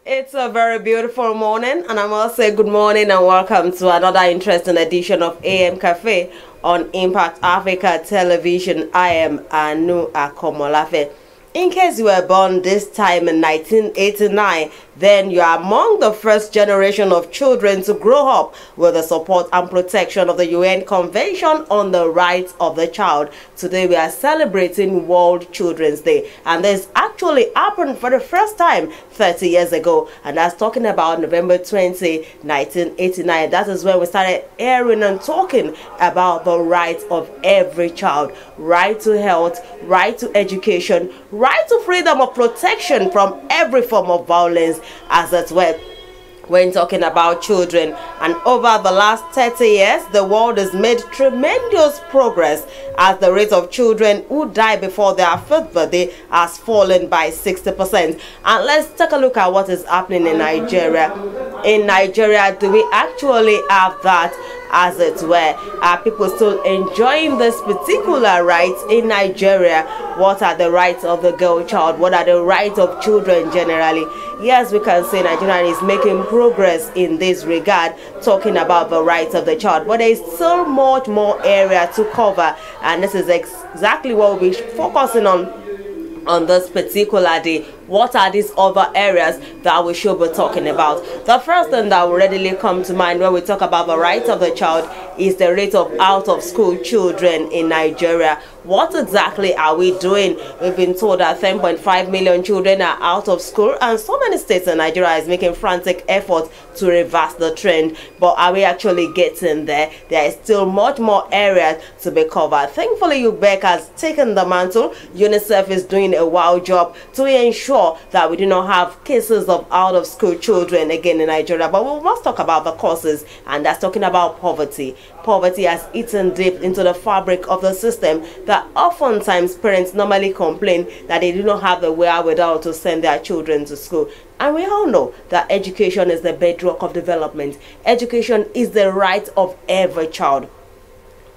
It's a very beautiful morning, and I must say good morning and welcome to another interesting edition of AM Cafe on Impact Africa Television. I am Anu Akomolafe. In case you were born this time in 1989, then you are among the first generation of children to grow up with the support and protection of the UN Convention on the Rights of the Child. Today we are celebrating World Children's Day, and this actually happened for the first time 30 years ago, and that's talking about November 20, 1989. That is when we started hearing and talking about the rights of every child: right to health, right to education, right to freedom of protection from every form of violence, as it's when talking about children. And over the last 30 years, the world has made tremendous progress as the rate of children who die before their fifth birthday has fallen by 60%. And let's take a look at what is happening in Nigeria. In Nigeria, do we actually have that? As it were, are people still enjoying this particular rights in Nigeria? What are the rights of the girl child? What are the rights of children generally? Yes, we can say Nigeria is making progress in this regard, talking about the rights of the child, but there is still much more area to cover, and this is exactly what we'll be focusing on this particular day. What are these other areas that we should be talking about? The first thing that will readily come to mind when we talk about the rights of the child is the rate of out-of-school children in Nigeria. What exactly are we doing? We've been told that 10.5 million children are out of school, and so many states in Nigeria is making frantic efforts to reverse the trend. But are we actually getting there? There is still much more areas to be covered. Thankfully, UBEC has taken the mantle. UNICEF is doing a wow job to ensure that we do not have cases of out-of-school children again in Nigeria. But we must talk about the causes, and that's talking about poverty. Poverty has eaten deep into the fabric of the system, that oftentimes parents normally complain that they do not have the wherewithal to send their children to school. And we all know that education is the bedrock of development. Education is the right of every child.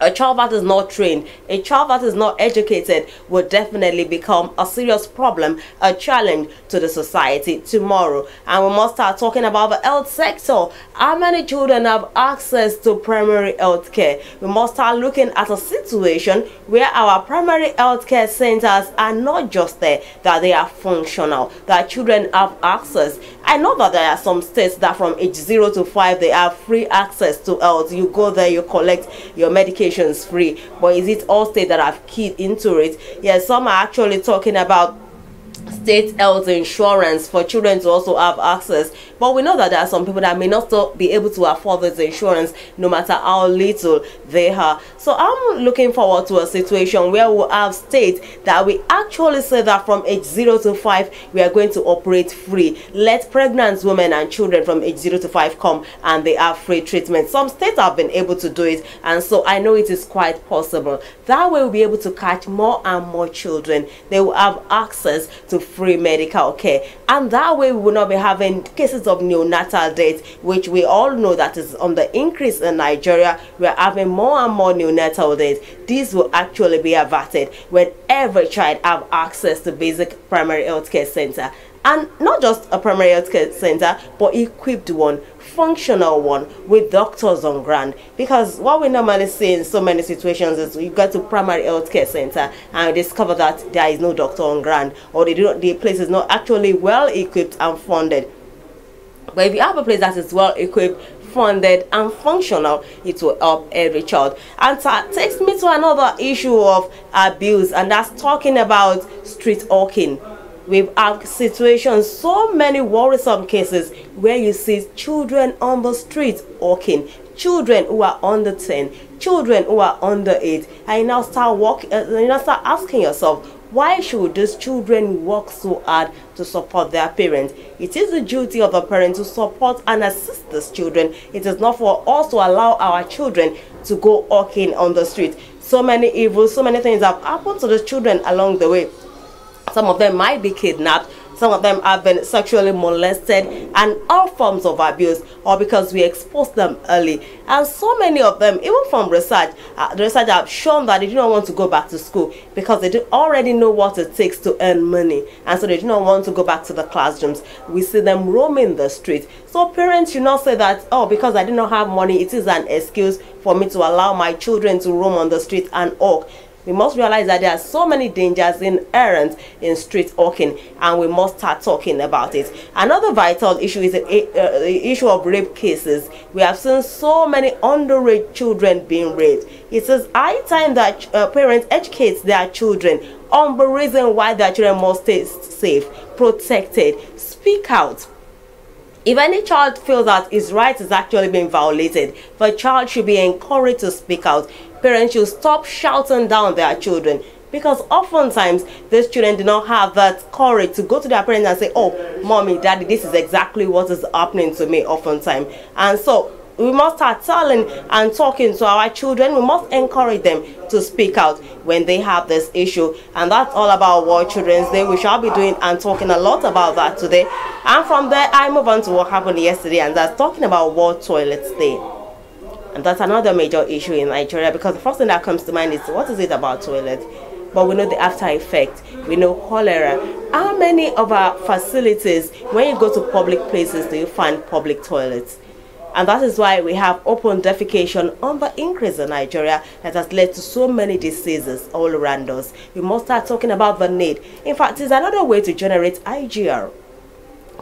A child that is not trained, a child that is not educated will definitely become a serious problem, a challenge to the society tomorrow. And we must start talking about the health sector. How many children have access to primary health care? We must start looking at a situation where our primary health care centers are not just there, that they are functional, that children have access. I know that there are some states that from age 0 to 5 they have free access to health. You go there, you collect your medications free. But is it all states that have keyed into it? Yes, some are actually talking about state health insurance for children to also have access, but we know that there are some people that may not still be able to afford this insurance no matter how little they are. So I'm looking forward to a situation where we'll have states that we actually say that from age 0 to 5 we are going to operate free. Let pregnant women and children from age 0 to 5 come and they have free treatment. Some states have been able to do it, and so I know it is quite possible. That way we'll be able to catch more and more children. They will have access to free medical care, and that way we will not be having cases of neonatal death, which we all know that is on the increase in Nigeria. We are having more and more neonatal deaths. This will actually be averted when every child have access to basic primary health care center, and not just a primary health care center, but equipped one, functional one, with doctors on ground. Because what we normally see in so many situations is you go to primary health care center and you discover that there is no doctor on ground, or the place is not actually well equipped and funded. But if you have a place that is well equipped, funded and functional, it will help every child. And that takes me to another issue of abuse, and that's talking about street hawking. We've had situations, so many worrisome cases where you see children on the street hawking, children who are under 10, children who are under 8, and you now start asking yourself, why should these children work so hard to support their parents? It is the duty of the parent to support and assist these children. It is not for us to allow our children to go hawking on the street. So many evils, so many things have happened to the children along the way. Some of them might be kidnapped. Some of them have been sexually molested and all forms of abuse, or because we exposed them early. And so many of them, even from research, the research have shown that they do not want to go back to school because they do already know what it takes to earn money, and so they do not want to go back to the classrooms. We see them roaming the street. So parents should not say that, oh, because I do not have money, it is an excuse for me to allow my children to roam on the street and hawk. We must realize that there are so many dangers inherent in street hawking, and we must start talking about it. Another vital issue is the issue of rape cases. We have seen so many underage children being raped. It is high time that parents educate their children on the reason why their children must stay safe, protected, speak out. If any child feels that his rights is actually being violated, the child should be encouraged to speak out. Parents should stop shouting down their children, because oftentimes these children do not have that courage to go to their parents and say, oh, mommy, daddy, this is exactly what is happening to me oftentimes. And so we must start telling and talking to our children. We must encourage them to speak out when they have this issue. And that's all about World Children's Day. We shall be doing and talking a lot about that today. And from there, I move on to what happened yesterday, and that's talking about World Toilets Day. And that's another major issue in Nigeria, because the first thing that comes to mind is, what is it about toilets? But we know the after effect. We know cholera. How many of our facilities, when you go to public places, do you find public toilets? And that is why we have open defecation on the increase in Nigeria that has led to so many diseases all around us. We must start talking about the need. In fact, it's another way to generate IGR.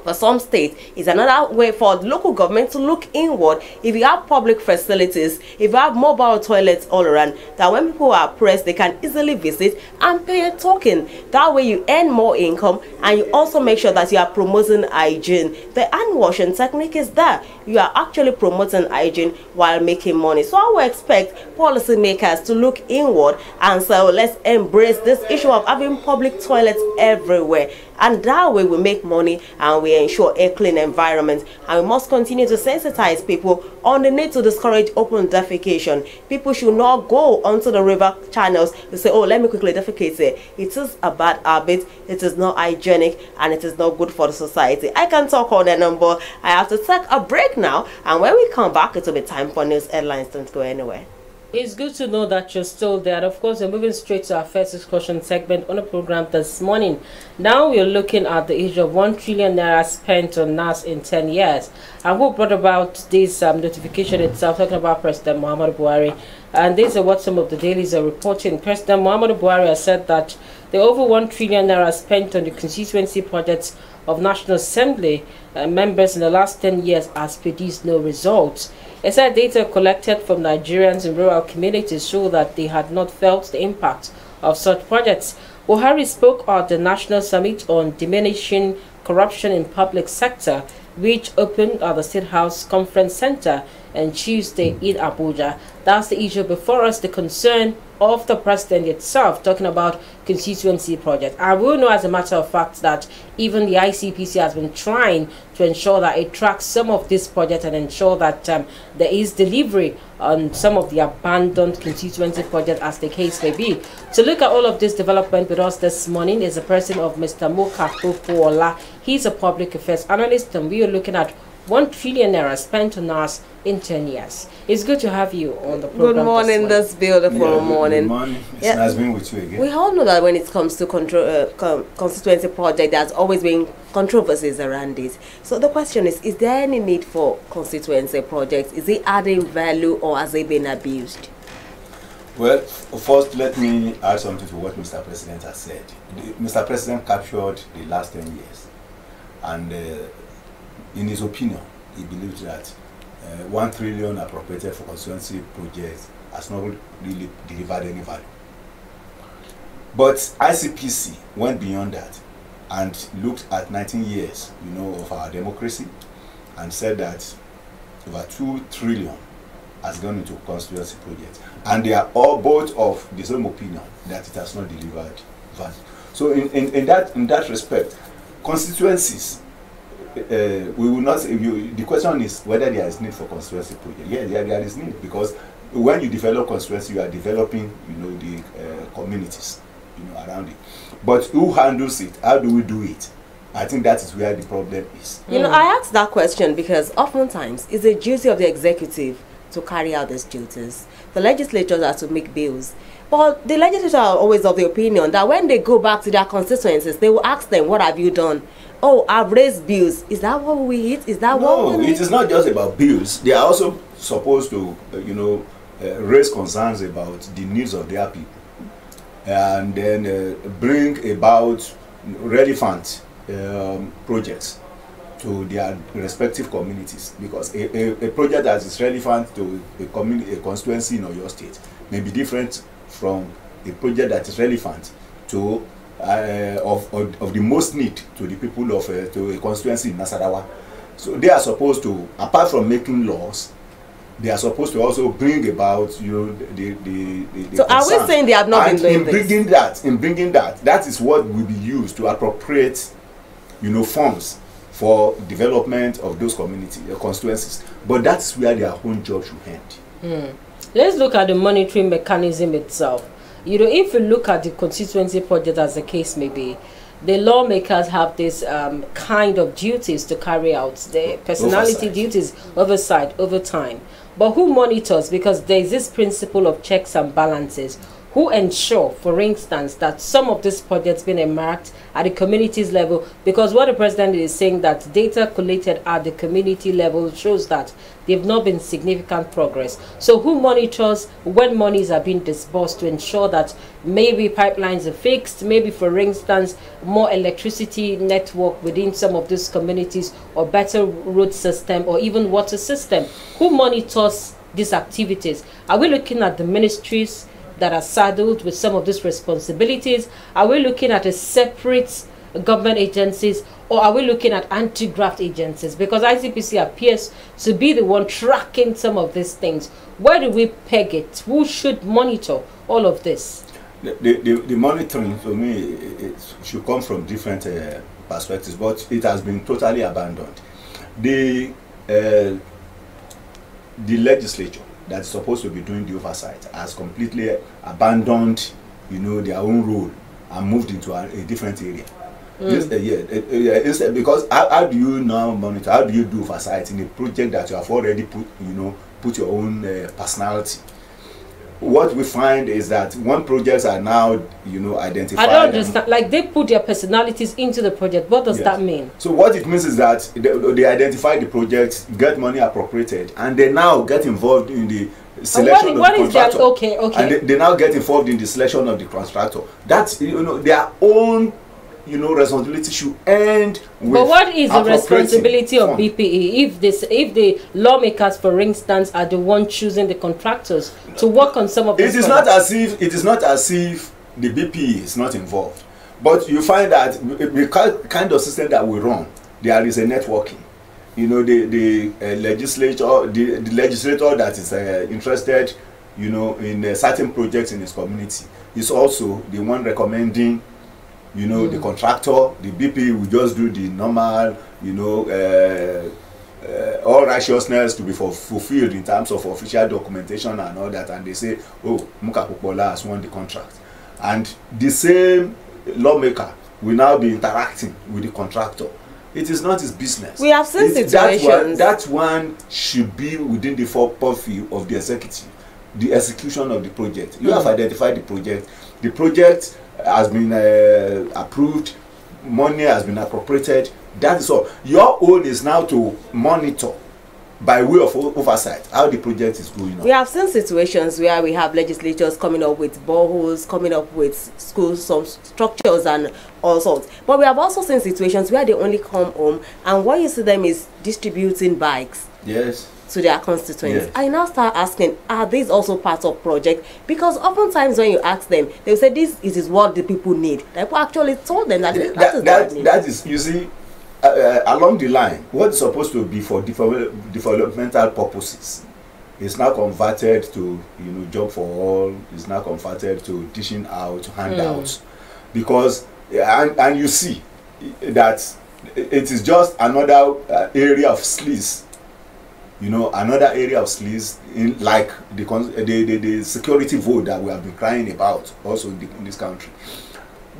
For some states, it's another way for the local government to look inward. If you have public facilities, if you have mobile toilets all around, that when people are pressed, they can easily visit and pay a token. That way you earn more income, and you also make sure that you are promoting hygiene. The hand washing technique is there. You are actually promoting hygiene while making money. So I would expect policymakers to look inward and say, oh, let's embrace this issue of having public toilets everywhere. And that way we make money and we ensure a clean environment. And we must continue to sensitize people on the need to discourage open defecation. People should not go onto the river channels to say, oh, let me quickly defecate here. It is a bad habit, it is not hygienic, and it is not good for the society. I can talk on that number. I have to take a break now, and when we come back, it will be time for news headlines. Don't go anywhere. It's good to know that you're still there. And of course, we're moving straight to our first discussion segment on the program this morning. Now we're looking at the issue of 1 trillion naira spent on NAS in 10 years. And who brought about this notification itself, talking about President Muhammadu Buhari. And these are what some of the dailies are reporting. President Muhammadu Buhari has said that the over 1 trillion naira spent on the constituency projects of National Assembly members in the last 10 years has produced no results. It said data collected from Nigerians in rural communities show that they had not felt the impact of such projects. Buhari spoke at the National Summit on Diminishing Corruption in Public Sector, which opened at the State House Conference Center on Tuesday in Abuja. That's the issue before us, the concern of the president itself, talking about constituency projects. I will know, as a matter of fact, that even the ICPC has been trying to ensure that it tracks some of these projects and ensure that there is delivery on some of the abandoned constituency projects, as the case may be. To look at all of this development with us this morning is the person of Mr. Moka Popola. He's a public affairs analyst, and we are looking at 1 trillion naira spent on us in 10 years. It's good to have you on the program. Good morning, this beautiful morning. Good morning. It's nice being with you again. We all know that when it comes to constituency project, there's always been controversies around it. So the question is there any need for constituency projects? Is it adding value, or has it been abused? Well, first let me add something to what Mr. President has said. Mr. President captured the last 10 years, and in his opinion, he believes that 1 trillion appropriated for constituency projects has not really delivered any value. But ICPC went beyond that and looked at 19 years, of our democracy, and said that over 2 trillion has gone into constituency projects, and they are all both of the same opinion that it has not delivered value. So in that respect, constituencies, we will not say, the question is whether there is need for constituency project. Yes, there is need, because when you develop constituency, you are developing, the communities, around it. But who handles it? How do we do it? I think that is where the problem is. You know, I asked that question because oftentimes it's a duty of the executive to carry out these duties. The legislatures are to make bills. But the legislators are always of the opinion that when they go back to their constituencies, they will ask them, what have you done? Oh, I've raised bills. Is that what we eat? Is that what we No, it is not just about bills. They are also supposed to, raise concerns about the needs of their people. And then bring about relevant projects to their respective communities, because a project that is relevant to a constituency in your state may be different from a project that is relevant to of the most need to the people of to a constituency in Nasarawa. So they are supposed to, apart from making laws, they are supposed to also bring about the So are we saying they have not been doing this? In bringing that is what will be used to appropriate funds for development of those constituencies. But that's where their own job should end. Let's look at the monitoring mechanism itself. If you look at the constituency project, as the case may be, the lawmakers have this kind of duties to carry out, the personality duties, oversight over time. But who monitors? Because there is this principle of checks and balances. Who ensure, for instance, that some of these projects being earmarked at the communities level? Because what the president is saying, that data collected at the community level shows that they've not been significant progress. So who monitors when monies are being disbursed to ensure that maybe pipelines are fixed, maybe, for instance, more electricity network within some of these communities, or better road system, or even water system? Who monitors these activities? Are we looking at the ministries that are saddled with some of these responsibilities? Are we looking at a separate government agencies, or are we looking at anti-graft agencies? Because ICPC appears to be the one tracking some of these things. Where do we peg it? Who should monitor all of this? The monitoring, for me, it should come from different perspectives, but it has been totally abandoned. The legislature that's supposed to be doing the oversight has completely abandoned, their own role and moved into a different area. Because how do you now monitor? How do you do oversight in a project that you have already put your own personality? What we find is that when projects are now, identified. I don't understand. Like, they put their personalities into the project. What does that mean? So what it means is that they identify the projects, get money appropriated, and they now get involved in the selection of the contractor. Okay. And they now get involved in the selection of the contractor. That's their own responsibility should end with. But what is the responsibility of BPE if the lawmakers, for instance, are the ones choosing the contractors to work on some of these? It is not as if the BPE is not involved, but you find that the kind of system that we run, there is a networking. The legislator that is interested, in certain projects in his community is also the one recommending. The contractor, the BP will just do the normal, all righteousness to be fulfilled in terms of official documentation and all that, and they say, oh, Muka Popola has won the contract. And the same lawmaker will now be interacting with the contractor. It is not his business. We have seen situations. That one should be within the purview of the executive, the execution of the project. You have identified the project. The project has been approved, money has been appropriated. That is all. Your own is now to monitor by way of oversight how the project is going on. We have seen situations where we have legislators coming up with boreholes, coming up with schools, some structures and all sorts. But we have also seen situations where they only come home and what you see them is distributing bikes. Yes. To their constituents. Yes. I now start asking, are these also part of project? Because oftentimes when you ask them, they will say this is what the people need. The people actually told them that that is, you see, along the line, what is supposed to be for developmental purposes is now converted to job for all. Is now converted to dishing out handouts, because and you see that it is just another area of sleaze. Another area of sleaze, in like the security vote that we have been crying about also in this country.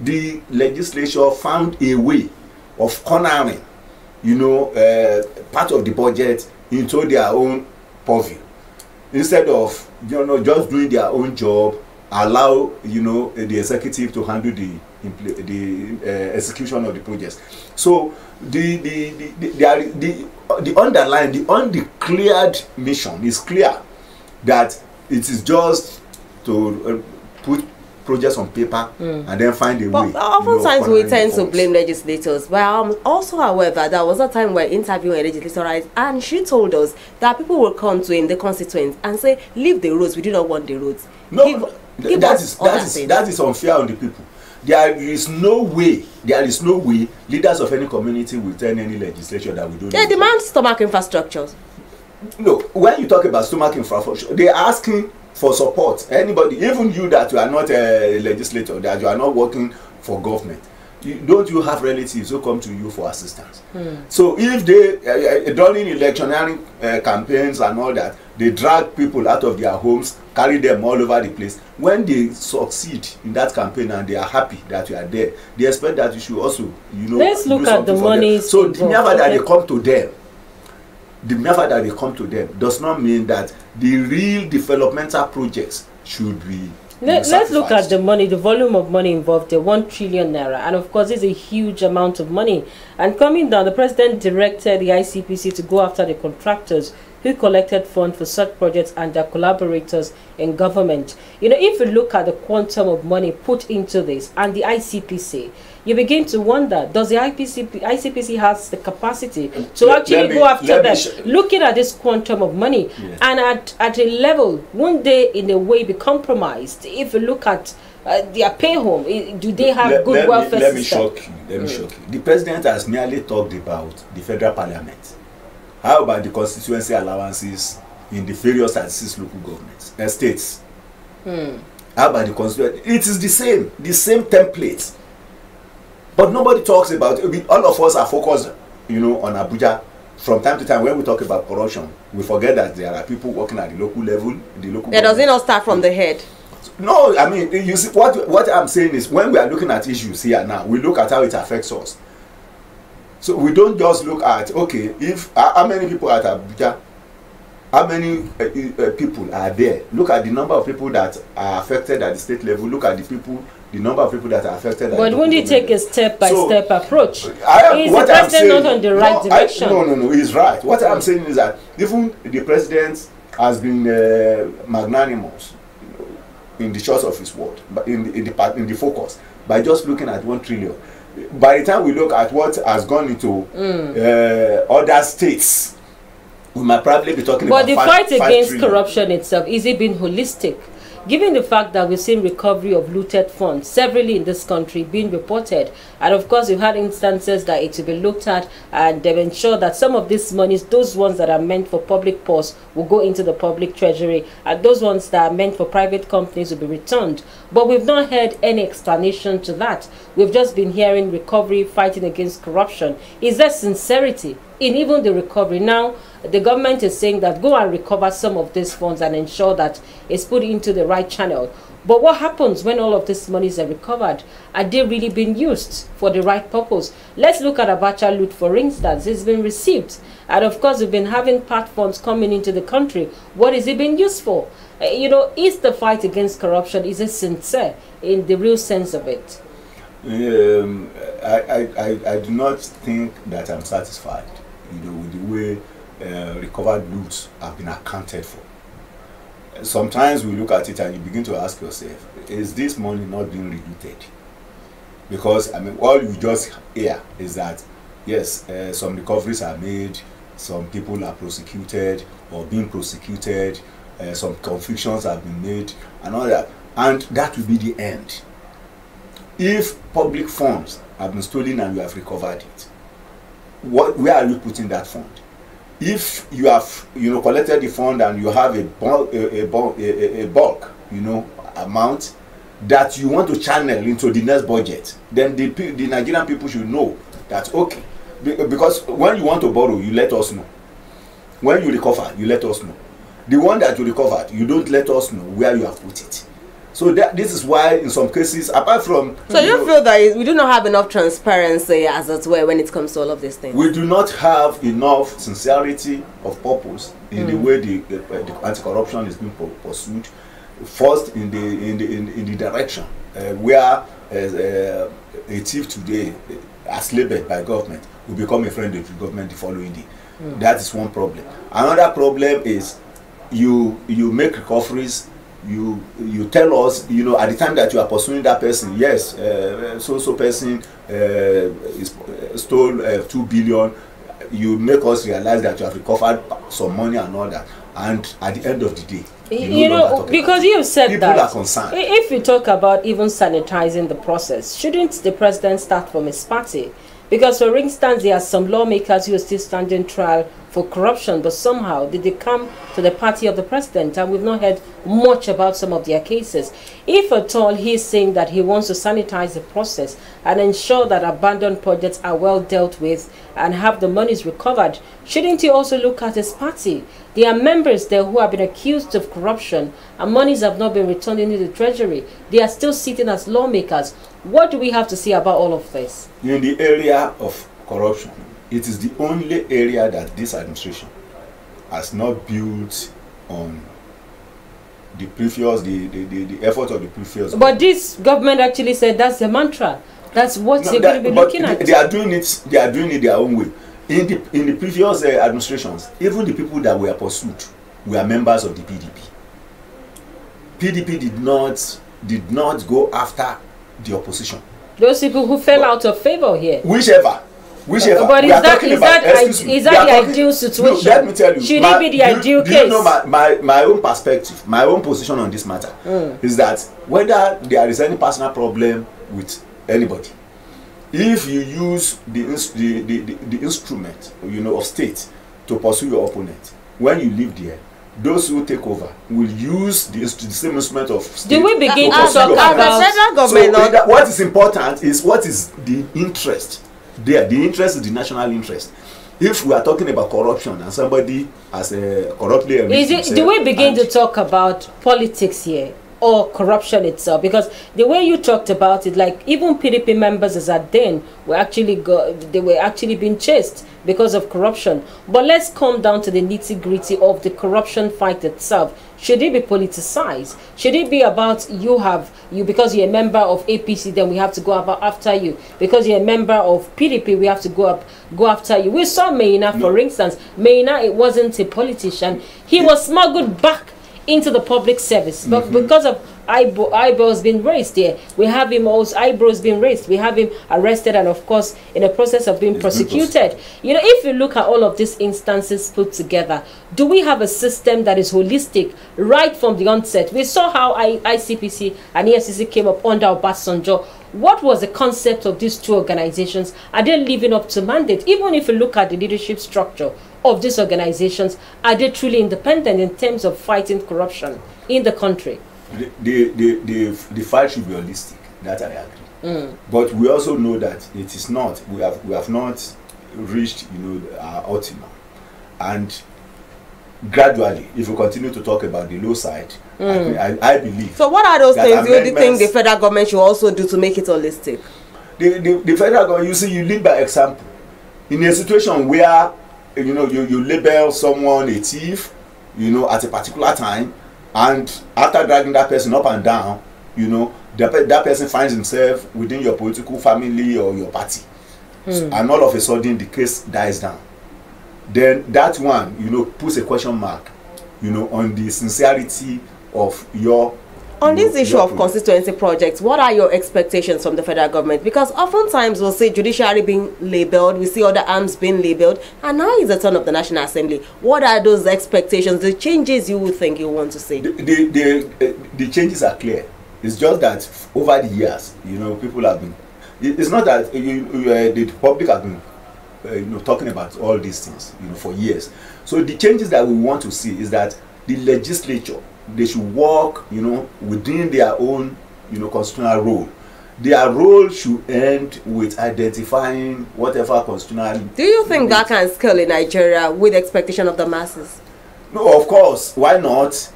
The legislature found a way of cornering, you know, part of the budget into their own purview, instead of, you know, just doing their own job, allow, you know, the executive to handle the execution of the projects. So the underlying, the undeclared mission is clear, that it is just to put projects on paper and then find a way. But oftentimes we tend to blame legislators. But I'm also aware that there was a time where interviewing a legislator, and she told us that people will come to him, the constituents, and say, leave the roads, we do not want the roads. No, that is unfair on the people. There is no way leaders of any community will tell any legislature that we don't. They demand stomach infrastructures. No, when you talk about stomach infrastructure, they are asking for support. Anybody, even you that you are not a legislator, that you are not working for government, don't you have relatives who come to you for assistance? So if they during electioneering campaigns and all that, they drag people out of their homes, carry them all over the place. When they succeed in that campaign and they are happy that you are there, they expect that you should also, you know, let's look at the money. So the mere that they come to them, the mere that they come to them does not mean that the real developmental projects should be. Let's look at the money, the volume of money involved there, 1 trillion naira. And of course, it's a huge amount of money. And coming down, the president directed the ICPC to go after the contractors who collected funds for such projects and their collaborators in government. You know, if you look at the quantum of money put into this and the ICPC, you begin to wonder, does the ICPC has the capacity to actually go after them? Looking at this quantum of money, and at a level, won't they in a way be compromised? If you look at their pay home, do they have good welfare system? Let me shock you. The president has merely talked about the federal parliament. How about the constituency allowances in the various 36 local governments, states? How about the constituency? It is the same template. But nobody talks about it. All of us are focused, you know, on Abuja. From time to time, when we talk about corruption, we forget that there are people working at the local level. Does it not start from the head? No, I mean, you see, what I'm saying is, when we are looking at issues here now, we look at how it affects us. So we don't just look at, okay, if how many people at Abuja, how many people are there? Look at the number of people that are affected at the state level. Look at the number of people that are affected. But wouldn't you take a step-by-step approach? Is the president not on the right direction? No, he's right. What I'm saying is that even the president has been magnanimous in the choice of his word, but in the focus, by just looking at 1 trillion. By the time we look at what has gone into other states, we might probably be talking about 5 trillion. But the fight against corruption itself, is it being holistic? Given the fact that we've seen recovery of looted funds severally in this country being reported, and of course we've had instances that it will be looked at and they've ensured that some of these monies, those ones that are meant for public purse, will go into the public treasury, and those ones that are meant for private companies will be returned. But we've not heard any explanation to that. We've just been hearing recovery, fighting against corruption. Is there sincerity in even the recovery? Now, the government is saying that go and recover some of these funds and ensure that it's put into the right channel. But what happens when all of these monies are recovered? Are they really being used for the right purpose? Let's look at Abacha loot, for instance. It's been received. And of course, we've been having part funds coming into the country. What is it being used for? You know, is the fight against corruption, is it sincere in the real sense of it? I do not think that I'm satisfied, you know, with the way recovered loot have been accounted for. Sometimes we look at it and you begin to ask yourself, is this money not being reduced? Because I mean, all you just hear is that yes, some recoveries are made, some people are prosecuted or being prosecuted, some convictions have been made and all that, and that will be the end. If public funds have been stolen and you have recovered it, where are you putting that fund? If you have, you know, collected the fund and you have a bulk, you know, amount that you want to channel into the next budget, then the Nigerian people should know that, okay, because when you want to borrow, you let us know. When you recover, you let us know. The one that you recovered, you don't let us know where you have put it. So this is why in some cases, apart from... So you feel that we do not have enough transparency, as it were, when it comes to all of these things? We do not have enough sincerity of purpose in the way the anti-corruption is being pursued. First, in the direction where a thief today, as labeled by government, will become a friend of the government the following day. That is one problem. Another problem is you make recoveries. You tell us, you know, at the time that you are pursuing that person, yes, so person stole 2 billion. You make us realize that you have recovered some money and all that, and at the end of the day, you know, because you've said people that are concerned. If you talk about even sanitizing the process, shouldn't the president start from his party? Because, for instance, there are some lawmakers who are still standing trial for corruption, but somehow did they come to the party of the president, and we've not heard much about some of their cases. If at all he's saying that he wants to sanitize the process and ensure that abandoned projects are well dealt with and have the monies recovered, shouldn't he also look at his party? There are members there who have been accused of corruption and monies have not been returned into the treasury. They are still sitting as lawmakers. What do we have to say about all of this? In the area of corruption, it is the only area that this administration has not built on the previous, the effort of the previous. But this government actually said that's the mantra. That's what they're going to be looking at. They are doing it. They are doing it their own way. In the previous administrations, even the people that were pursued were members of the PDP. PDP did not go after the opposition. Those people who fell out of favor here. Whichever. But is that the ideal situation? No, let me tell you. Should it be the ideal case? You know my own perspective, my own position on this matter is that whether there is any personal problem with anybody, if you use the instrument, you know, of state to pursue your opponent, when you live there, those who take over will use the same instrument of state. Do we begin to talk about so what is important is what is the interest there. The interest is the national interest. If we are talking about corruption and somebody has corruptly do we begin to talk about politics here or corruption itself? Because the way you talked about it, like even PDP members as at then were actually being chased because of corruption. But let's come down to the nitty-gritty of the corruption fight itself. Should it be politicized? Should it be about because you're a member of APC, then we have to go after you? Because you're a member of PDP, we have to go after you. We saw Maina, for instance. Maina, it wasn't a politician. He was smuggled back into the public service, but because of eyebrows being raised here, we have him also eyebrows being raised, we have him arrested, and of course in the process of being prosecuted. You know, if you look at all of these instances put together, do we have a system that is holistic right from the onset? We saw how ICPC and EFCC came up under Obasanjo. What was the concept of these two organizations? Are they living up to mandate? Even if you look at the leadership structure of these organizations, are they truly independent in terms of fighting corruption in the country? The fight should be holistic. That I agree. But we also know that it is not. We have not reached, you know, our ultimum. And gradually, if we continue to talk about the low side, I believe. So what are those things you think the federal government should also do to make it holistic? The federal government, you see, you lead by example. In a situation where, you know, you label someone a thief, you know, at a particular time, and after dragging that person up and down, you know, that person finds himself within your political family or your party, and all of a sudden the case dies down. Then that one, you know, puts a question mark, you know, on the sincerity of your. On this issue of constituency projects, what are your expectations from the federal government? Because oftentimes we'll see judiciary being labeled, we see other arms being labeled, and now is the turn of the National Assembly. What are those expectations, the changes you would think you want to see? The changes are clear. It's just that over the years, you know, people have been. It's not that the public have been, you know, talking about all these things, you know, for years. So the changes that we want to see is that the legislature, they should work, you know, within their own, you know, constitutional role. Their role should end with identifying whatever constitutional. Do you think that can scale in Nigeria with expectation of the masses? No, of course. Why not?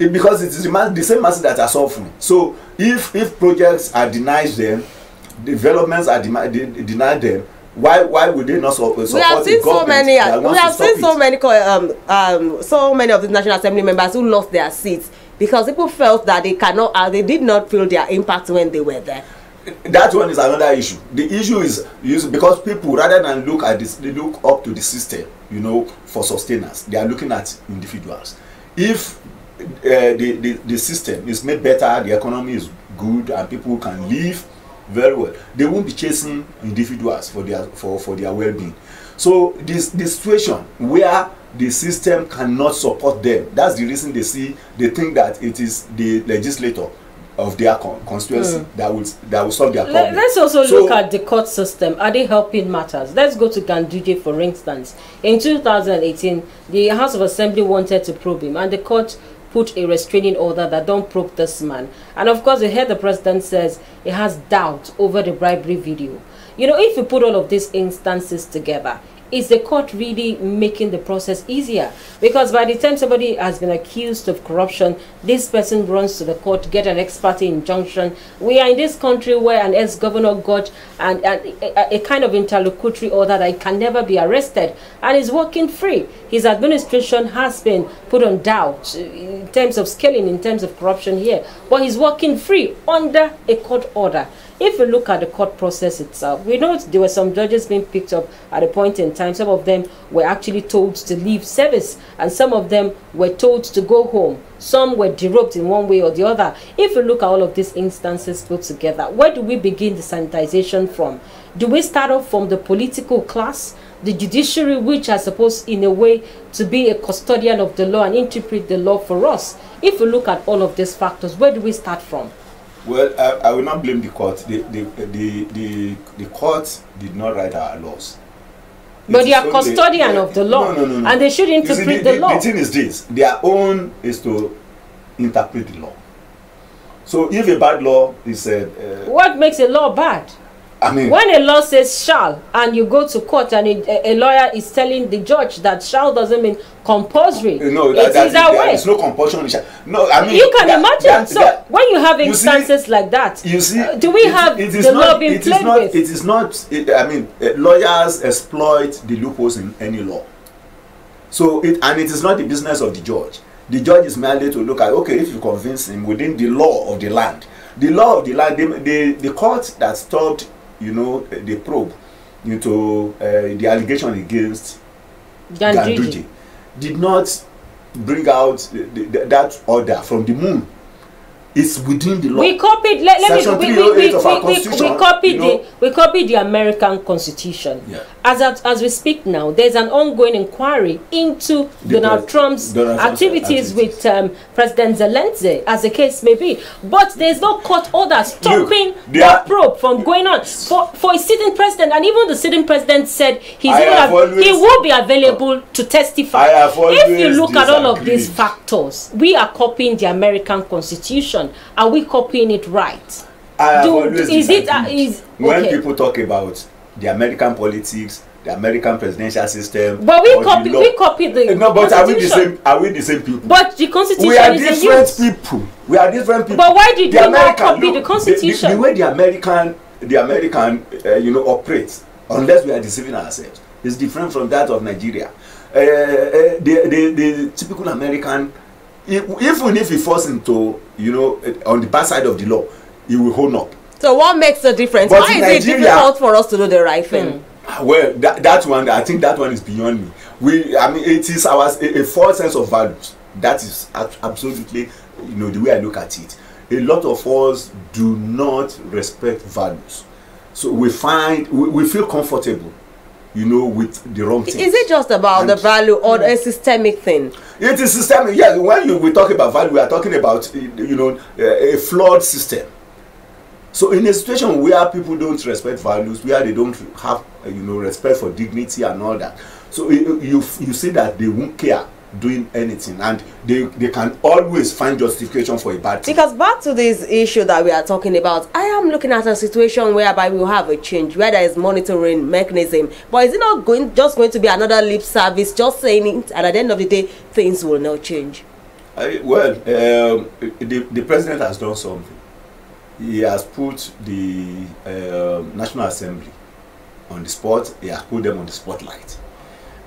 because it is the same masses that are suffering. So if projects are denied them, developments are denied them, why would they not support the government? We have seen so many of the National Assembly members who lost their seats because people felt that they did not feel their impact when they were there. That one is another issue. The issue is because people, rather than look at this, they look up to the system, for sustenance. They are looking at individuals. If the system is made better, the economy is good, and people can live very well, they won't be chasing individuals for their well-being. So this situation where the system cannot support them, that's the reason they think that it is the legislator of their constituency that will solve their problem. Let's also look at the court system. Are they helping matters? Let's go to Ganduje, for instance. In 2018, the House of Assembly wanted to probe him, and the court put a restraining order that don't probe this man. And of course, we heard the president says he has doubt over the bribery video. If you put all of these instances together, is the court really making the process easier? Because by the time somebody has been accused of corruption, this person runs to the court to get an ex parte injunction. We are in this country where an ex-governor got a kind of interlocutory order that he can never be arrested and is walking free. His administration has been put on doubt in terms of scaling, in terms of corruption here, but he's walking free under a court order. If you look at the court process itself, we know there were some judges being picked up at a point in time. Some of them were actually told to leave service, and some of them were told to go home. Some were derobed in one way or the other. If you look at all of these instances put together, where do we begin the sanitization from? Do we start off from the political class, the judiciary, which are supposed in a way to be a custodian of the law and interpret the law for us? If you look at all of these factors, where do we start from? Well, I will not blame the court. The court did not write our laws. But they are custodian of the law. No. And they should interpret the law. The thing is this. Their own is to interpret the law. So if a bad law is... what makes a law bad? I mean, when a law says shall, and you go to court and a lawyer is telling the judge that shall doesn't mean compulsory. No, there is no compulsion. No, I mean, you can imagine. When you have instances like that, you see, do we have the law being played with? It is not. I mean, lawyers exploit the loopholes in any law. So it is not the business of the judge. The judge is merely to look at, okay, if you convince him within the law of the land, the court that stopped, the probe into the allegation against Ganduje did not bring out that order from the moon. It's within the law. We copied. We copied the American Constitution. Yeah. As we speak now, there's an ongoing inquiry into Donald Trump's activities with President Zelensky, as the case may be. But there's no court order stopping that probe from going on for a sitting president. And even the sitting president said he will be available to testify. If you look at all of these factors, we are copying the American Constitution. Are we copying it right? When people talk about the American politics, the American presidential system, but we copy the no, but are we the same people? But the Constitution we are different people. We are different people. But why did you not copy the Constitution? The way the American operates, unless we are deceiving ourselves, is different from that of Nigeria. The typical American, even if he falls into on the bad side of the law, he will hold up. So what makes the difference? But why is it difficult for us to do the right thing? Well, that one, I think that one is beyond me. It is a false sense of values. That is absolutely, the way I look at it. A lot of us do not respect values. So we feel comfortable, with the wrong thing. Is it just about the value or a systemic thing? It is systemic. Yeah, when we talk about value, we are talking about, a flawed system. So in a situation where people don't respect values, where they don't have, respect for dignity and all that, so you see that they won't care doing anything, and they can always find justification for a bad thing. Because back to this issue that we are talking about, I am looking at a situation whereby we will have a change, where there is monitoring mechanism, but is it not just going to be another lip service, just saying it, and at the end of the day, things will not change? The president has done something. He has put the National Assembly on the spot. He has put them on the spotlight.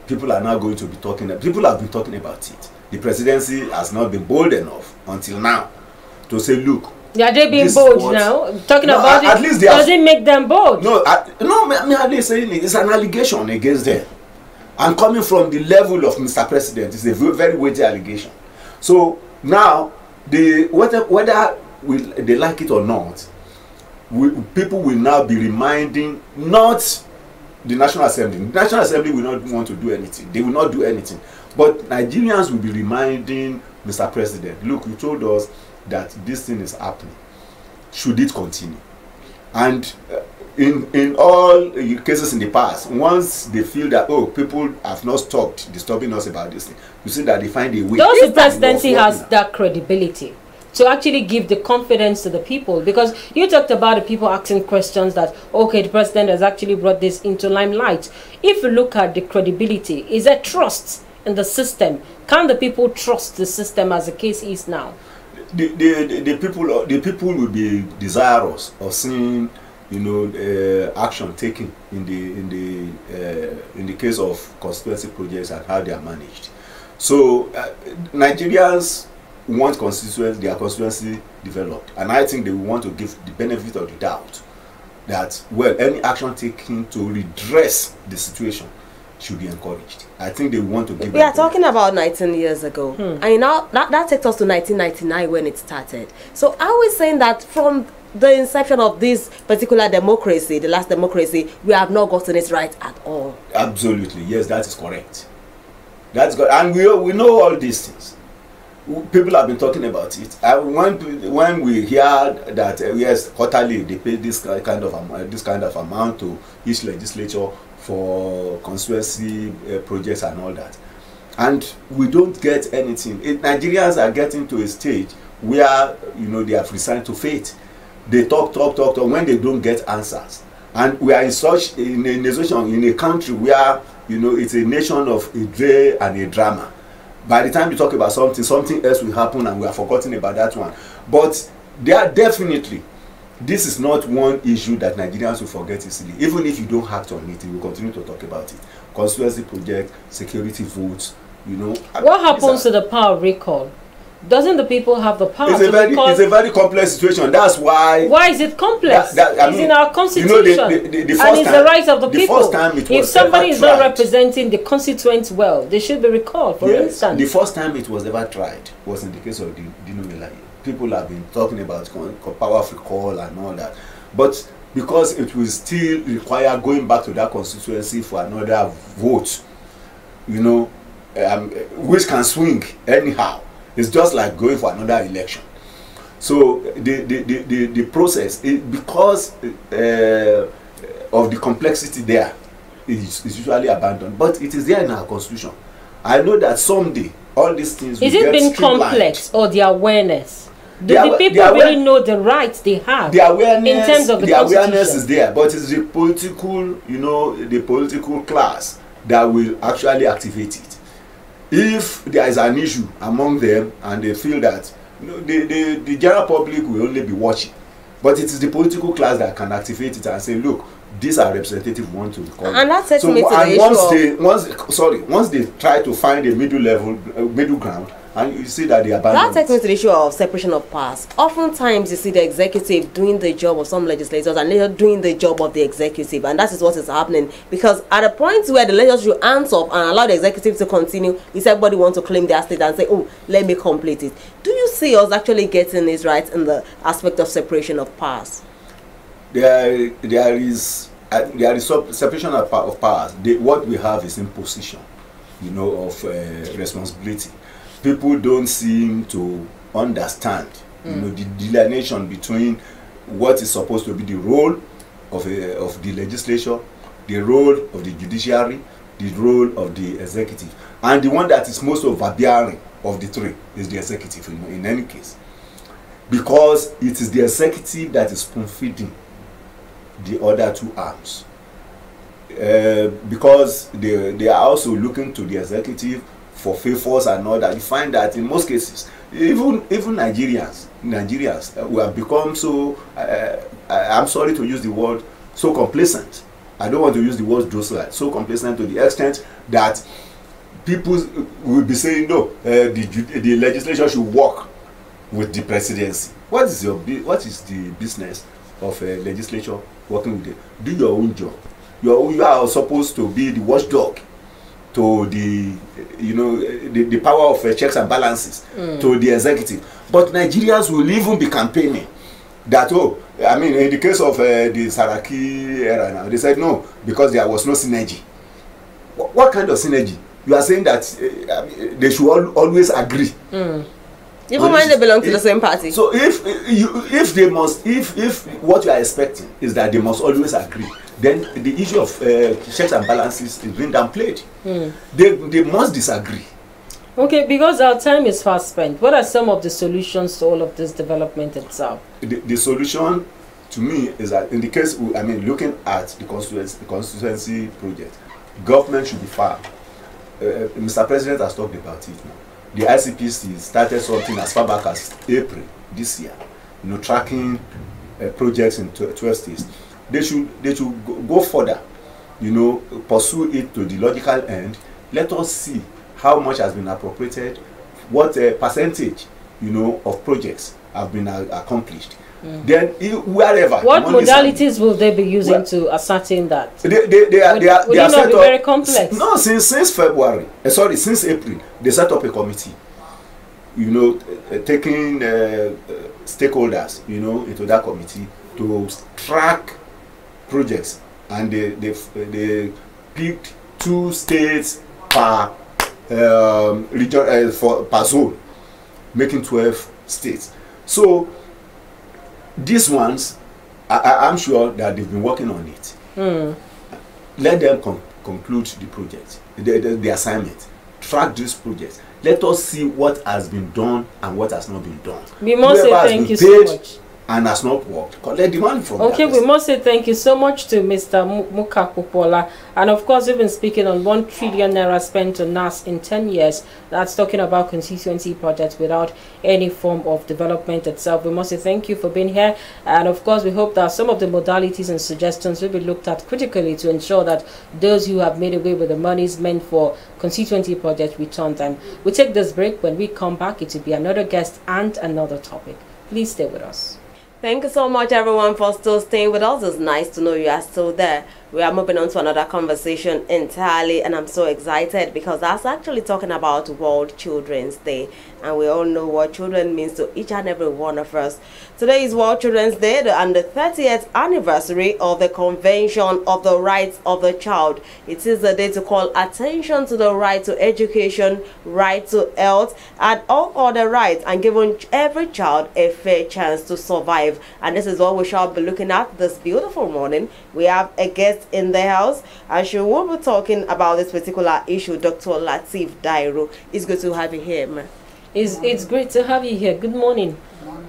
People are now going to be talking. People have been talking about it. The presidency has not been bold enough until now to say, look. Yeah, they being bold now. Talking about it. At least does it make them bold? No, at least saying it's an allegation against them, and coming from the level of Mr. President, it's a very weighty allegation. So now, whether they like it or not, people will now be reminding not the National Assembly. The National Assembly will not want to do anything. They will not do anything. But Nigerians will be reminding Mr. President, look, you told us that this thing is happening. Should it continue? And in all cases in the past, once they feel that, oh, people have not stopped disturbing us about this thing, you see that they find a way. Does the presidency has that credibility to actually give the confidence to the people? Because you talked about the people asking questions that, okay, the president has actually brought this into limelight. If you look at the credibility, is there trust in the system? Can the people trust the system as the case is now? The people will be desirous of seeing, action taken in the case of constituency projects and how they are managed. So Nigerians want their constituency developed, and I think they will want to give the benefit of the doubt that, well, any action taken to redress the situation should be encouraged. I think they want to give. We are talking about 19 years ago, and that takes us to 1999 when it started. So are we saying that from the inception of this particular democracy, the last democracy, we have not gotten it right at all? Absolutely, yes, that is correct. That's good, and we know all these things. People have been talking about it. When we hear that yes, quarterly they pay this kind of amount to each legislature for constituency projects and all that, and we don't get anything. Nigerians are getting to a stage where they have resigned to fate. They talk. When they don't get answers, and we are in a situation, in a country where it's a nation of a day and a drama. By the time you talk about something else will happen, and we are forgotten about that one. But there are definitely. This is not one issue that Nigerians will forget easily. Even if you don't act on it, you will continue to talk about it. Constituency project, security votes, What happens to the power of recall? Doesn't the people have the power? It's a very complex situation. That's why. Why is it complex? It's in our constitution, and it's the right of the people. If somebody is not representing the constituents well, they should be recalled. For instance, the first time it was ever tried was in the case of Dino Melaye. People have been talking about power of recall and all that, but because it will still require going back to that constituency for another vote, which can swing anyhow. It's just like going for another election. So the process, because of the complexity there, is usually abandoned. But it is there in our constitution. I know that someday all these things will get streamlined. Is it been complex or the awareness? Do the people really know the rights they have? The awareness, in terms of the awareness is there, but it's the political, the political class that will actually activate it. If there is an issue among them and they feel that the general public will only be watching, but it is the political class that can activate it and say, look, these are representatives we want to recall. And that takes me to the issue once they try to find a middle ground, and you see that they abandon. That takes me to the issue of separation of powers. Oftentimes you see the executive doing the job of some legislators and later doing the job of the executive, and that is what is happening. Because at a point where the legislature ends up and allow the executive to continue, is everybody wants to claim their state and say, oh, let me complete it. Do you see us actually getting this right in the aspect of separation of powers? There is separation of powers. What we have is imposition, of responsibility. People don't seem to understand, the delineation between what is supposed to be the role of the legislature, the role of the judiciary, the role of the executive, and the one that is most overbearing of the three is the executive in any case, because it is the executive that is spoon-feeding the other two arms, because they are also looking to the executive for favors and all that, you find that in most cases, even Nigerians who have become so, I'm sorry to use the word, so complacent. I don't want to use the word docile, so complacent to the extent that people will be saying, no, the legislature should work with the presidency. What is the business of a legislature working with it? Do your own job. You are supposed to be the watchdog to the, you know, the power of checks and balances to the executive. But Nigerians will even be campaigning that, oh, I mean, in the case of the Saraki era now, they said no, because there was no synergy. What kind of synergy? You are saying that they should always agree. Even when they belong to the same party. So if what you are expecting is that they must always agree, then the issue of checks and balances is being downplayed. They must disagree. Okay, because our time is fast spent, what are some of the solutions to all of this development itself? The solution to me is that in the case, I mean, looking at the constituency project, government should be firm. Mr. President has talked about it now. The ICPC started something as far back as April this year, you know, tracking projects in 12 states. They should go further, you know, pursue it to the logical end. Let us see how much has been appropriated, what percentage, you know, of projects have been accomplished. Then wherever. What modalities will they be using to ascertain that? They are set up very complex. No, since February, since April, they set up a committee. You know, taking stakeholders, you know, into that committee to track projects, and they picked 2 states per region per zone, making 12 states. So these ones, I'm sure that they've been working on it. Let them conclude the project, the assignment. Track this project. Let us see what has been done and what has not been done. We must say thank you so much. And has not worked. Collect the money from okay, we must say thank you so much to Mr. Muka Popola. And of course, we've been speaking on 1 trillion naira spent on NAS in 10 years. That's talking about constituency projects without any form of development itself. We must say thank you for being here. And of course, we hope that some of the modalities and suggestions will be looked at critically to ensure that those who have made away with the monies meant for constituency projects return them. We take this break. When we come back, it will be another guest and another topic. Please stay with us. Thank you so much, everyone, for still staying with us. It's nice to know you are still there. We are moving on to another conversation entirely, and I'm so excited because that's actually talking about World Children's Day. And we all know what children means to each and every one of us. Today is World Children's Day and the 30th anniversary of the Convention of the Rights of the Child. It is a day to call attention to the right to education, right to health, and all other rights, and giving every child a fair chance to survive. And this is what we shall be looking at this beautiful morning. We have a guest in the house, and she will be talking about this particular issue, Dr. Lateef Dairo. It's good to have you here, ma'am. It's great to have you here. Good morning.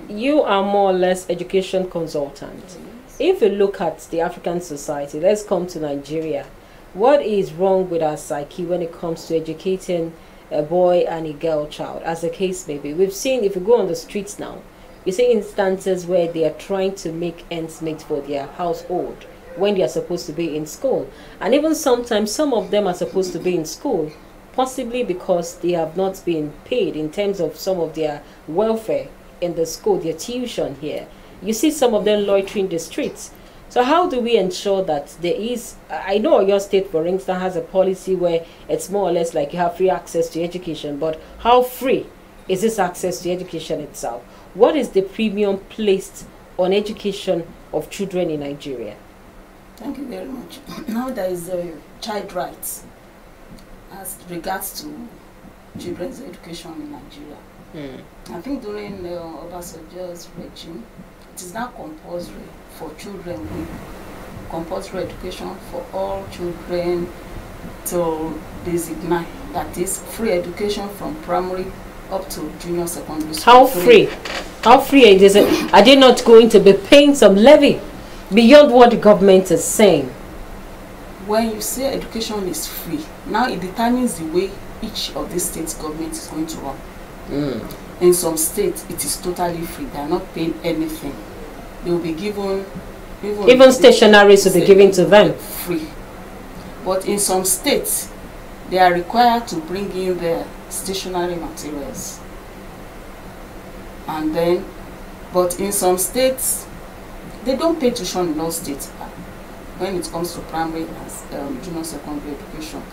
You are more or less education consultant. If you look at the African society, let's come to Nigeria. What is wrong with our psyche when it comes to educating a boy and a girl child, as the case may be? We've seen, if you go on the streets now, you see instances where they are trying to make ends meet for their household when they are supposed to be in school. And even sometimes some of them are supposed to be in school, possibly because they have not been paid in terms of some of their welfare in the school, their tuition here. You see some of them loitering the streets. So how do we ensure that there is, I know your state, for instance, has a policy where it's more or less like you have free access to education, but how free is this access to education itself? What is the premium placed on education of children in Nigeria? Thank you very much. Now there is child rights as regards to children's education in Nigeria. I think during Obasanjo's regime, it is now compulsory for children, compulsory education for all children till basic 9. That is free education from primary up to junior secondary school. How free? How free is it? Are they not going to be paying some levy beyond what the government is saying? When you say education is free, now it determines the way each of these state governments is going to run. In some states, it is totally free. They are not paying anything. They will be given even stationaries to be given to them free. But in some states, they are required to bring in their stationery materials. And then, but in some states, they don't pay tuition in all states when it comes to primary and junior secondary education.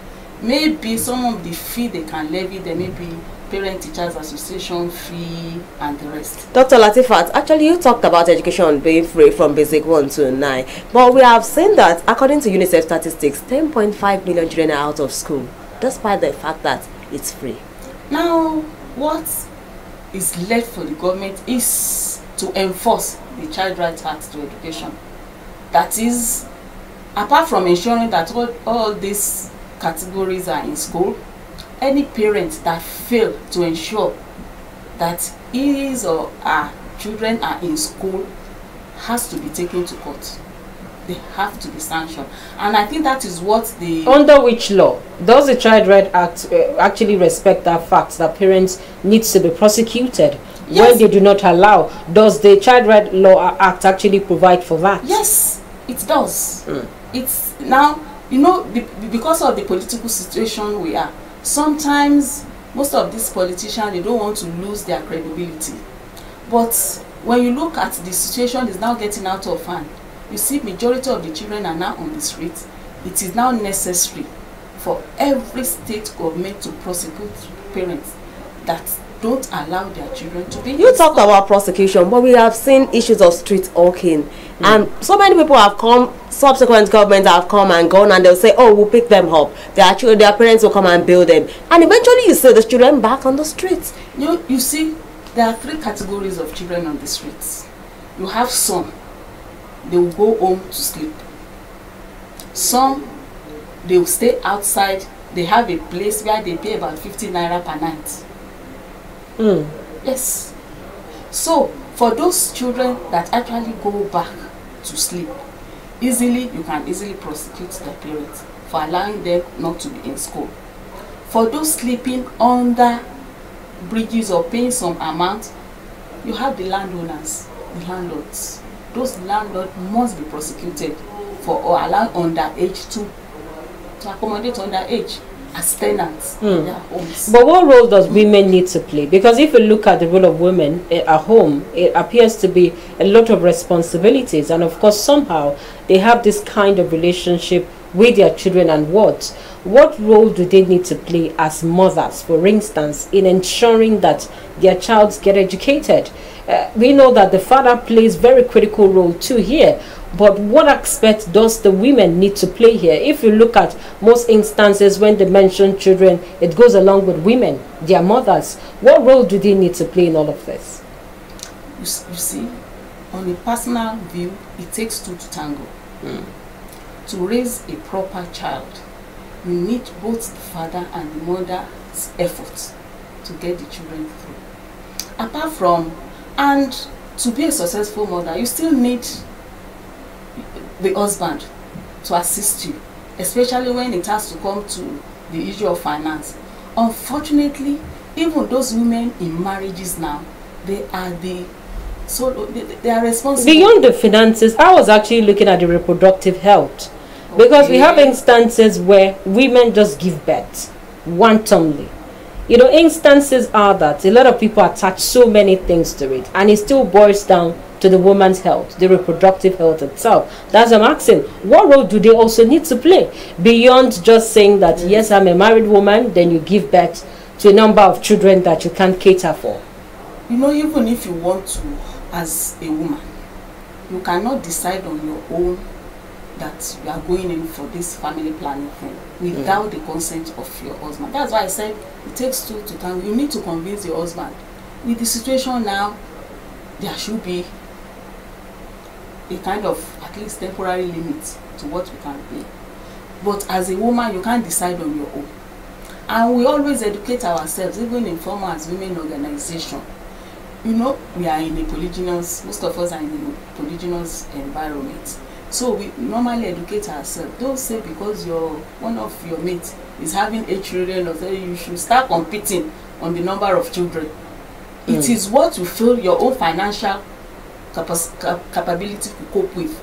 Maybe some of the fee they can levy, there may be parent teachers association fee and the rest. Dr. Latifat, actually you talked about education being free from basic 1 to 9, but we have seen that according to UNICEF statistics, 10.5 million children are out of school, despite the fact that it's free. Now, what is left for the government is to enforce the Child Rights Act to education. That is, apart from ensuring that all these categories are in school, any parent that fail to ensure that his or her children are in school has to be taken to court. They have to be sanctioned. And I think that is what the... Under which law? Does the Child Rights Act actually respect that fact that parents need to be prosecuted when they do not allow? Does the Child Rights Law Act actually provide for that? Yes, it does. It's now, you know, because of the political situation we are, sometimes most of these politicians, they don't want to lose their credibility. But when you look at the situation is now getting out of hand, you see majority of the children are now on the streets. It is now necessary for every state government to prosecute parents that don't allow their children to be. You talked about prosecution, but we have seen issues of street hawking. And so many people have come, subsequent governments have come and gone, and they'll say, oh, we'll pick them up. Their parents will come and bail them. And eventually you see the children back on the streets. You see, there are 3 categories of children on the streets. You have some, they will go home to sleep. Some, they will stay outside. They have a place where they pay about 50 naira per night. Yes. So, for those children that actually go back to sleep, you can easily prosecute their parents for allowing them not to be in school. For those sleeping under bridges or paying some amount, you have the landowners, the landlords. Those landlords must be prosecuted for allowing underage to accommodate underage as tenants in their homes. But what role does women need to play? Because if you look at the role of women at home, it appears to be a lot of responsibilities, and of course somehow they have this kind of relationship with their children and what role do they need to play as mothers, for instance, in ensuring that their child get educated? We know that the father plays very critical role too here, but what aspect does the women need to play here? If you look at most instances when they mention children, it goes along with women, their mothers. What role do they need to play in all of this? You see, on a personal view, it takes 2 to tango. To raise a proper child, you need both the father and the mother's efforts to get the children through. Apart from, and to be a successful mother, you still need the husband to assist you, especially when it has to come to the issue of finance. Unfortunately, even those women in marriages now, they are responsible. Beyond the finances, I was actually looking at the reproductive health. Because we have instances where women just give birth wantonly. You know, instances are that a lot of people attach so many things to it, and it still boils down to the woman's health, the reproductive health itself. That's what I'm asking. What role do they also need to play beyond just saying that, yes, I'm a married woman, then you give birth to a number of children that you can't cater for? You know, even if you want to, as a woman, you cannot decide on your own that you are going in for this family planning thing without the consent of your husband. That's why I said it takes 2 to tango. You need to convince your husband. With the situation now, there should be a kind of at least temporary limit to what we can pay. But as a woman, you can't decide on your own. And we always educate ourselves, even in formal as women organization. You know, we are in a polygynous, most of us are in a polygynous environment. So we normally educate ourselves. Don't say because one of your mates is having 8 children, or say you should start competing on the number of children. It is what you feel your own financial capability to cope with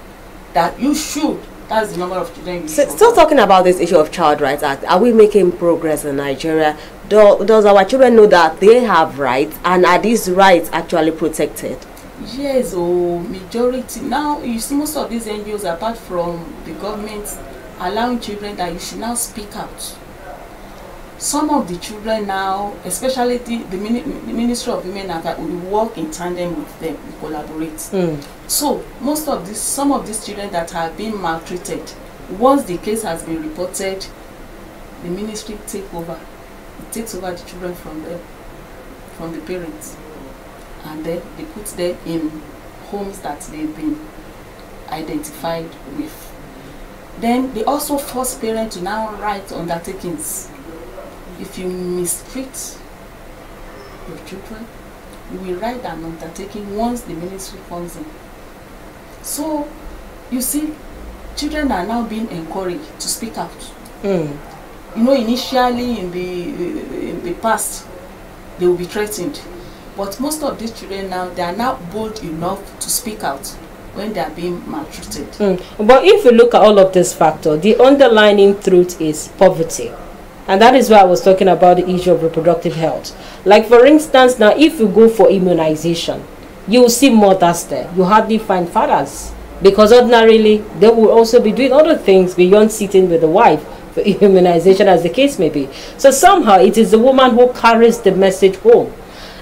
that you should. That's the number of children you should. Still talking about this issue of Child Rights Act, are we making progress in Nigeria? Does our children know that they have rights, and are these rights actually protected? Yes, majority. Now you see most of these NGOs, apart from the government allowing children, that you should now speak out. Some of the children now, especially the Ministry of Women and Family, we work in tandem with them, we collaborate. So some of these children that have been maltreated, once the case has been reported, the ministry takes over the children from the parents, and then they put them in homes that they've been identified with. Then they also force parents to now write undertakings. If you mistreat your children, you will write an undertaking once the ministry comes in. So you see, children are now being encouraged to speak out. You know, initially in the past, they will be threatened, but most of these children now, they are now bold enough to speak out when they are being maltreated. But if you look at all of this factor, the underlying truth is poverty. And that is why I was talking about the issue of reproductive health. Like, for instance, now if you go for immunization, you will see mothers there. You hardly find fathers, because ordinarily they will also be doing other things beyond sitting with the wife for immunization, as the case may be. So somehow it is the woman who carries the message home.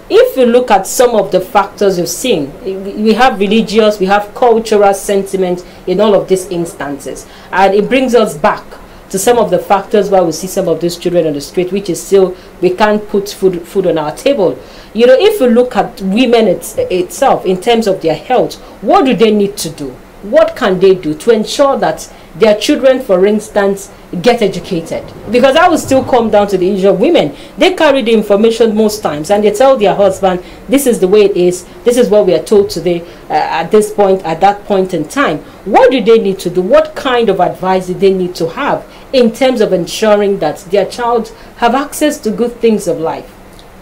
If you look at some of the factors you've seen, we have religious, we have cultural sentiment in all of these instances. And it brings us back to some of the factors why we see some of these children on the street, which is still, we can't put food on our table. You know, if you look at women itself in terms of their health, what do they need to do? What can they do to ensure that their children, for instance, get educated? Because I will still come down to the issue of women. They carry the information most times, and they tell their husband, this is the way it is, this is what we are told today, at this point, at that point in time. What do they need to do? What kind of advice do they need to have in terms of ensuring that their child have access to good things of life?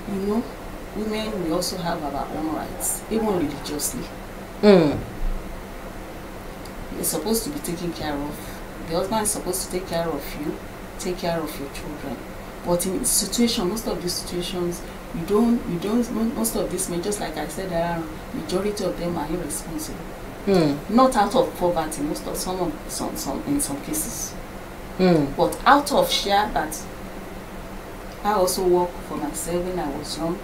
You know, women, we also have our own rights, even religiously. You're supposed to be taken care of. The husband is supposed to take care of you, take care of your children. But in situation, most of these situations, most of these men, just like I said, majority of them are irresponsible. Not out of poverty, in some cases. But out of share that I also work for myself when I was young.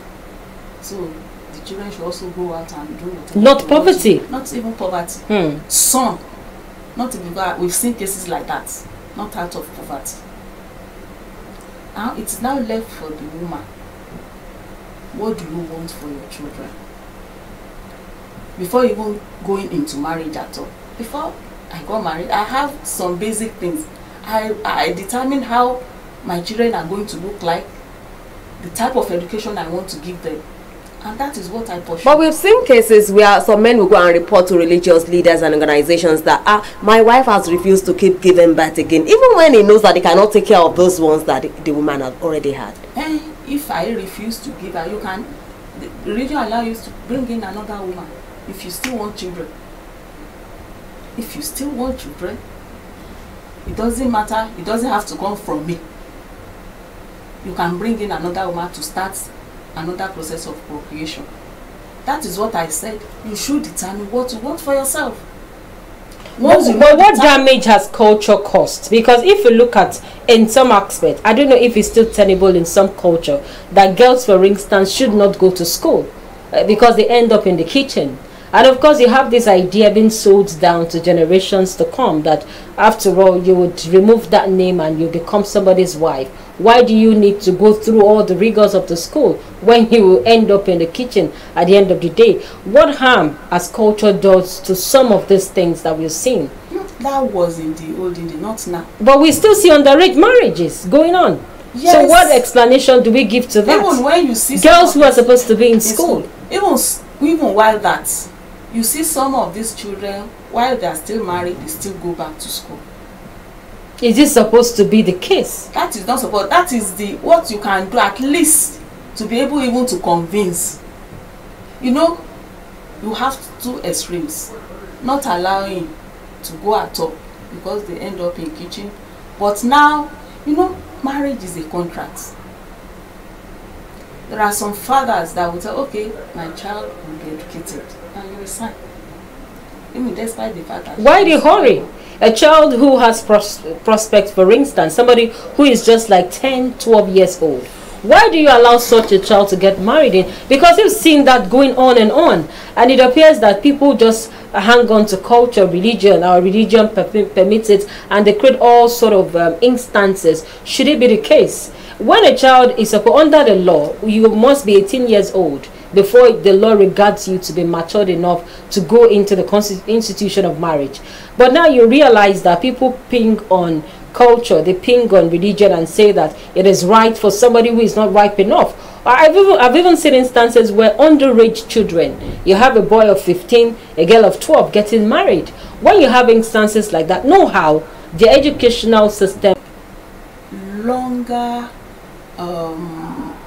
So the children should also go out and do whatever. Not poverty. Not even poverty. Some. Not even, we've seen cases like that. Not out of poverty. Now it is now left for the woman. What do you want for your children? Before even going into marriage at all. Before I got married, I have some basic things. I determine how my children are going to look like, the type of education I want to give them. And that is what I pursue. But we've seen cases where some men will go and report to religious leaders and organizations that, my wife has refused to keep giving birth again, even when he knows that he cannot take care of those ones that the woman has already had. If I refuse to give her, the religion allows you to bring in another woman if you still want children. If you still want children, it doesn't matter, it doesn't have to come from me. You can bring in another woman to start another process of procreation. That is what I said. You should determine what you want for yourself. What damage has culture caused? Because if you look at, in some aspect, I don't know if it's still tenable in some culture, that girls, for instance, should not go to school because they end up in the kitchen. And of course, you have this idea being sold down to generations to come that after all, you would remove that name and you become somebody's wife. Why do you need to go through all the rigors of the school when you will end up in the kitchen at the end of the day? What harm has culture does to some of these things that we've seen? That was in the olden days, not now. But we still see underage marriages going on. Yes. So what explanation do we give to that? Even when you see girls who are supposed to be in school. Even while that, you see some of these children, while they are still married, they still go back to school. Is this supposed to be the case? That is not supposed. That is the what you can do at least to be able even to convince. You know, you have two extremes, not allowing to go at all because they end up in kitchen. But now, you know, marriage is a contract. There are some fathers that will say, okay, my child will be educated, and you will sign. Even despite the fact that why the hurry? A child who has prospects, for instance, somebody who is just like 10, 12 years old. Why do you allow such a child to get married in? Because you've seen that going on, and it appears that people just hang on to culture, religion, our religion permits it, and they create all sort of instances. Should it be the case? When a child is under the law, you must be 18 years old before the law regards you to be matured enough to go into the institution of marriage. But now you realize that people ping on culture, they ping on religion and say that it is right for somebody who is not ripe enough. I've even seen instances where underage children, you have a boy of 15, a girl of 12 getting married. When you have instances like that, know how the educational system longer,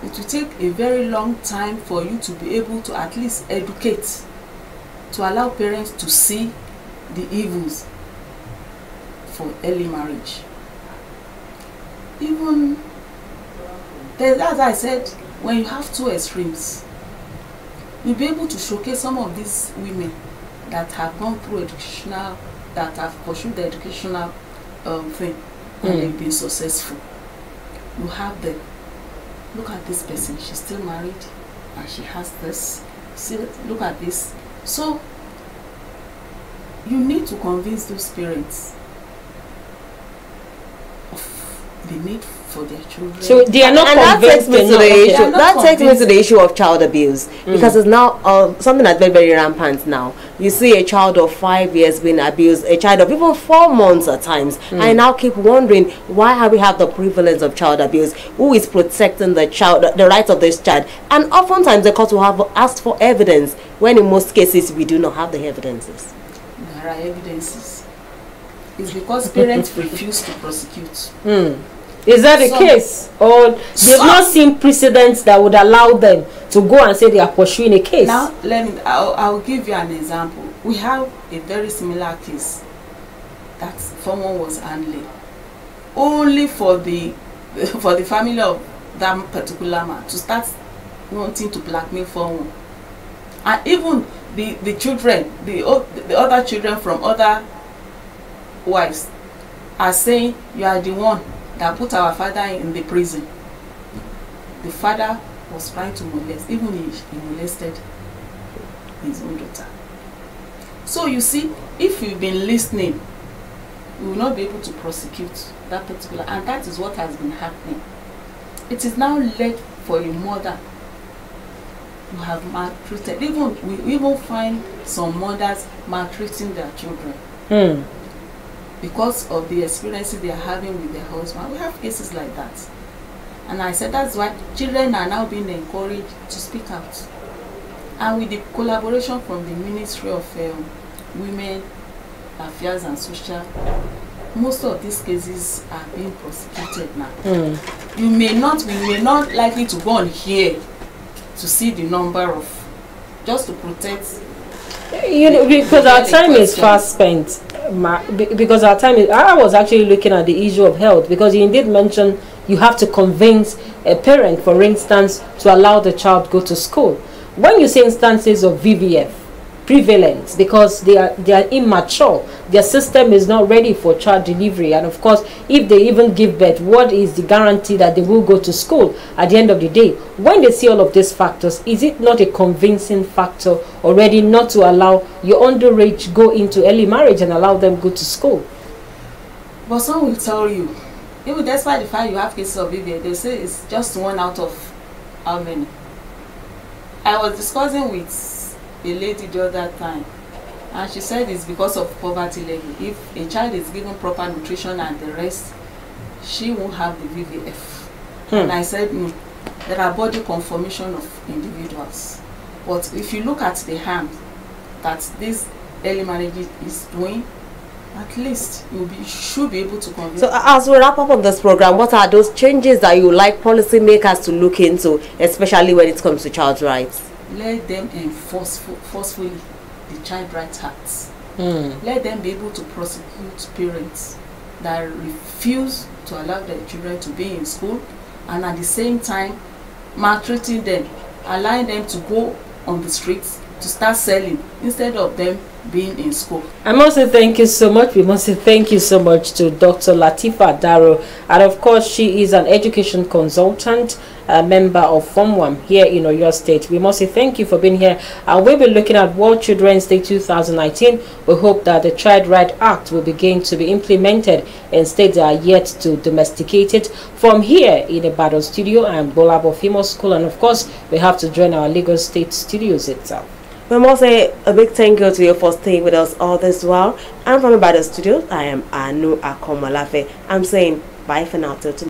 it will take a very long time for you to be able to at least educate, to allow parents to see the evils for early marriage. Even as I said, when you have two extremes, you'll be able to showcase some of these women that have gone through educational, that have pursued the educational thing, and they've been successful. You have them. Look at this person, she's still married and she has this. See, look at this. So you need to convince those parents of the need for their children. So they are not and convinced. That takes me to the issue of child abuse, because it's now something that's very, very rampant now. You see a child of 5 years being abused, a child of even 4 months at times. I now keep wondering, why have we have the prevalence of child abuse? Who is protecting the child, the rights of this child? And oftentimes the court will have asked for evidence, when in most cases we do not have the evidences. There are evidences. It's because parents refuse to prosecute. Is that the case? Or they've not seen precedents that would allow them to go and say they are pursuing a case? Now, I'll give you an example. We have a very similar case that someone was handling. Only for the family of that particular man to start wanting to blackmail someone. And even the children, the other children from other wives are saying, you are the one that put our father in the prison. The father was trying to molest, even he molested his own daughter. So you see, if you've been listening, you will not be able to prosecute that particular, and that is what has been happening. It is now led for a mother to have maltreated. We even find some mothers maltreating their children. Because of the experiences they are having with their husband. We have cases like that. And I said that's why children are now being encouraged to speak out. And with the collaboration from the Ministry of Women Affairs and Social, most of these cases are being prosecuted now. We may not likely to go on here to see the number of, just to protect. You know, because our time is fast spent. Because our time is, I was actually looking at the issue of health, because you indeed mentioned you have to convince a parent, for instance, to allow the child go to school. When you say instances of VVF prevalent, because they are immature, their system is not ready for child delivery, and of course if they even give birth, what is the guarantee that they will go to school at the end of the day? When they see all of these factors, is it not a convincing factor already not to allow your underage go into early marriage and allow them go to school? But some will tell you, even despite the fact you have cases of VVF, they say it's just 1 out of how many. I was discussing with a lady the other time, and she said it's because of poverty level. If a child is given proper nutrition and the rest, she won't have the VVF. And I said, there are body conformation of individuals, but if you look at the harm that this early marriage is doing, at least you should be able to convince. So as we wrap up on this program, what are those changes that you like policymakers to look into, especially when it comes to child rights? Let them enforce forcefully the Child Rights Acts. Let them be able to prosecute parents that refuse to allow their children to be in school, and at the same time maltreating them, allowing them to go on the streets to start selling instead of them being in school. I must say thank you so much. We must say thank you so much to Dr. Latifa Daro, and of course she is an education consultant, a member of Form 1 here in Oyo State. We must say thank you for being here, and we'll be looking at World Children's Day 2019. We hope that the Child Rights Act will begin to be implemented in states that are yet to domesticate it. From here in Ibadan studio, I am Bolabo Female School, and of course we have to join our Lagos State studios itself. We must say a big thank you to you for staying with us all this while. I'm from Ibadan studio. I am Anu Akomolafe. I'm saying bye for now till tomorrow.